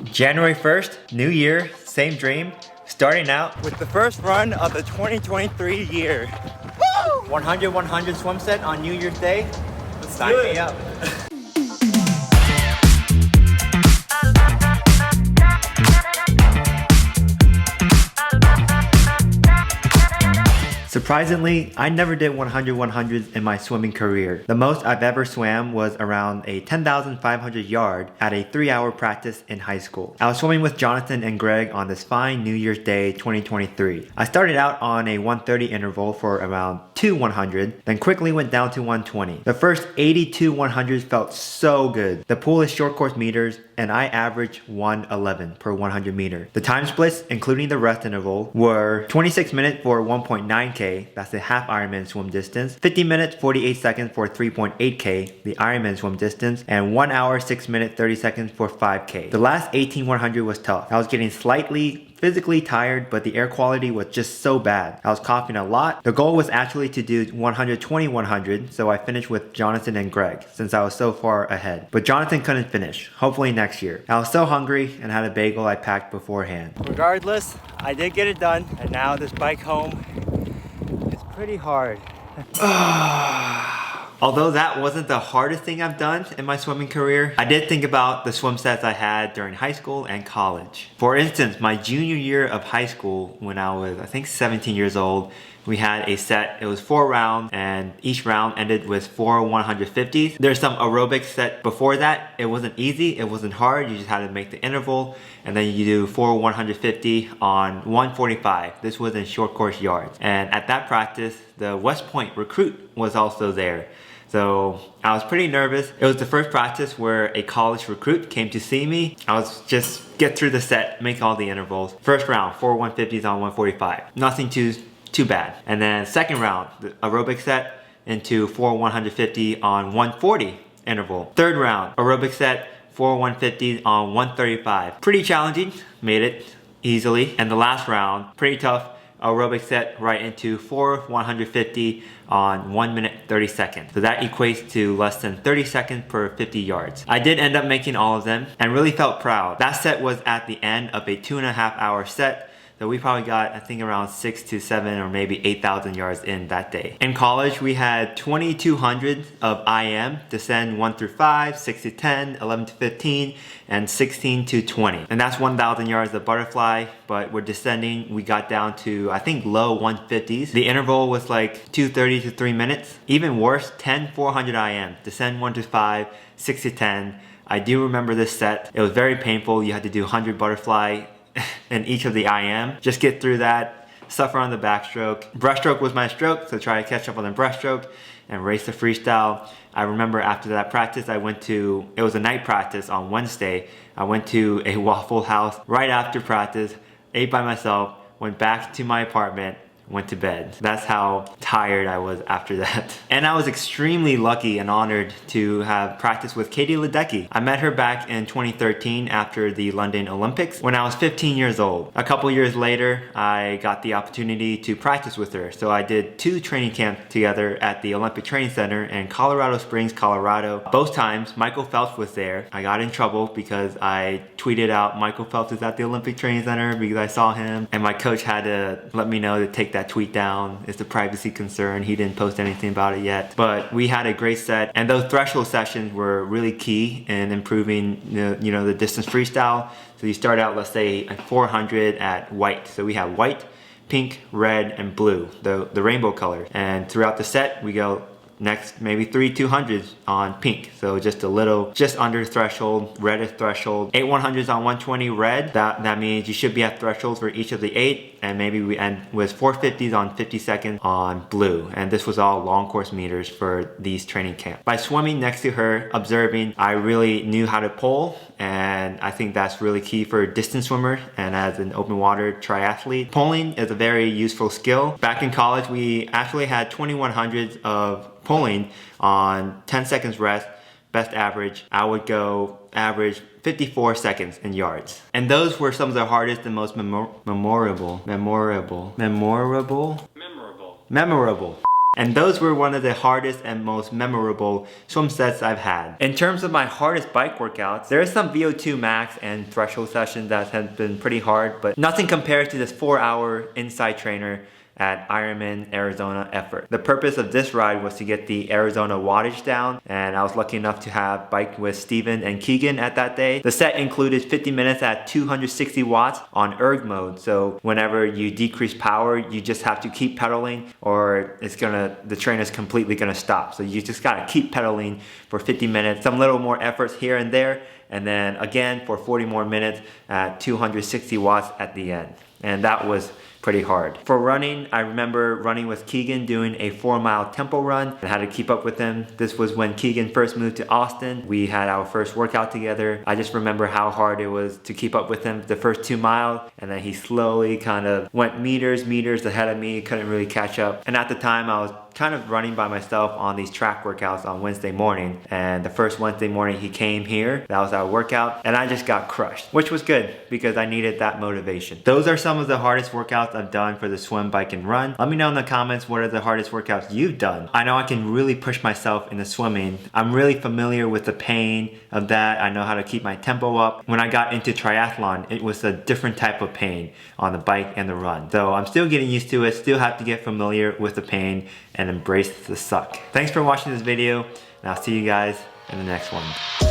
January 1st, new year, same dream. Starting out with the first run of the 2023 year. Woo! 100-100 swim set on New Year's Day. Sign me up. Surprisingly, I never did 100-100s in my swimming career. The most I've ever swam was around a 10,500 yard at a 3-hour practice in high school. I was swimming with Jonathan and Greg on this fine New Year's Day 2023. I started out on a 130 interval for around 2-100, then quickly went down to 120. The first 82 100s felt so good. The pool is short course meters and I averaged 111 per 100 meter. The time splits, including the rest interval, were 26 minutes for 1.9K, that's the half Ironman swim distance, 50 minutes 48 seconds for 3.8K, the Ironman swim distance, and 1 hour 6 minutes 30 seconds for 5K. The last 18 100 was tough. I was getting slightly physically tired, but the air quality was just so bad. I was coughing a lot. The goal was actually to do 120-100, so I finished with Jonathan and Greg since I was so far ahead. But Jonathan couldn't finish, hopefully next year. I was so hungry and had a bagel I packed beforehand. Regardless, I did get it done, and now this bike home is pretty hard. Although that wasn't the hardest thing I've done in my swimming career, I did think about the swim sets I had during high school and college. For instance, my junior year of high school, when I was, I think, 17 years old, we had a set, it was 4 rounds, and each round ended with 4 150s. There's some aerobic set before that. It wasn't easy, it wasn't hard, you just had to make the interval, and then you do 4 150 on 145. This was in short course yards. And at that practice, the West Point recruit was also there. So I was pretty nervous. It was the first practice where a college recruit came to see me. I was just get through the set, make all the intervals. First round, 4 150s on 145. Nothing too bad. And then second round, the aerobic set into 4 150 on 140 interval. Third round, aerobic set, 4 150s on 135. Pretty challenging, made it easily. And the last round, pretty tough. Aerobic set right into 4 150 on 1 minute 30 seconds. So that equates to less than 30 seconds per 50 yards. I did end up making all of them and really felt proud. That set was at the end of a 2.5 hour set. So we probably got, I think, around 6 to 7 or maybe 8,000 yards in that day. In college, we had 2,200 of IM, descend 1 through 5, 6 to 10, 11 to 15, and 16 to 20. And that's 1,000 yards of butterfly, but we're descending, we got down to, I think, low 150s. The interval was like 2:30 to 3 minutes. Even worse, 10 400 IM, descend 1 to 5, 6 to 10. I do remember this set. It was very painful. You had to do 100 butterfly in each of the IM. Just get through that, suffer on the backstroke. Breaststroke was my stroke, so try to catch up on the breaststroke and race the freestyle. I remember after that practice, it was a night practice on Wednesday. I went to a Waffle House right after practice, ate by myself, went back to my apartment, went to bed. That's how tired I was after that. And I was extremely lucky and honored to have practiced with Katie Ledecky. I met her back in 2013 after the London Olympics when I was 15 years old. A couple years later, I got the opportunity to practice with her. So I did 2 training camps together at the Olympic Training Center in Colorado Springs, Colorado. Both times, Michael Phelps was there. I got in trouble because I tweeted out Michael Phelps is at the Olympic Training Center because I saw him, and my coach had to let me know to take that tweet down. It's a privacy concern. He didn't post anything about it yet. But we had a great set, and those threshold sessions were really key in improving the distance freestyle. So you start out, let's say, at 400 at white. So we have white, pink, red, and blue, the rainbow colors. And throughout the set, we go next maybe 3 200s on pink, so just a little, just under threshold. Red is threshold. 8 100s on 120 red. That means you should be at thresholds for each of the 8, and maybe we end with 450s on 50 seconds on blue. And this was all long course meters for these training camps. By swimming next to her, observing, I really knew how to pole, and I think that's really key for a distance swimmer and as an open water triathlete. Poling is a very useful skill. Back in college, we actually had 2100s of pulling on 10 seconds rest, best average. I would go average 54 seconds in yards. And those were some of the hardest and most memorable. And those were one of the hardest and most memorable swim sets I've had. In terms of my hardest bike workouts, there are some VO2 max and threshold sessions that have been pretty hard, but nothing compared to this 4-hour inside trainer at Ironman Arizona effort. The purpose of this ride was to get the Arizona wattage down, and I was lucky enough to have biked with Steven and Keegan at that day. The set included 50 minutes at 260 watts on erg mode, so whenever you decrease power, you just have to keep pedaling or the trainer's completely gonna stop. So you just gotta keep pedaling for 50 minutes, some little more efforts here and there, and then again for 40 more minutes at 260 watts at the end. And that was pretty hard. For running, I remember running with Keegan doing a 4-mile tempo run and had to keep up with him. This was when Keegan first moved to Austin. We had our first workout together. I just remember how hard it was to keep up with him the first 2 miles, and then he slowly kind of went meters ahead of me, couldn't really catch up. And at the time I was kind of running by myself on these track workouts on Wednesday morning, and the first Wednesday morning he came here, that was our workout, and I just got crushed, which was good because I needed that motivation. Those are some of the hardest workouts I've done for the swim, bike, and run. Let me know in the comments what are the hardest workouts you've done. I know I can really push myself in the swimming. I'm really familiar with the pain of that. I know how to keep my tempo up. When I got into triathlon, it was a different type of pain on the bike and the run. So I'm still getting used to it, still have to get familiar with the pain and embrace the suck. Thanks for watching this video, and I'll see you guys in the next one.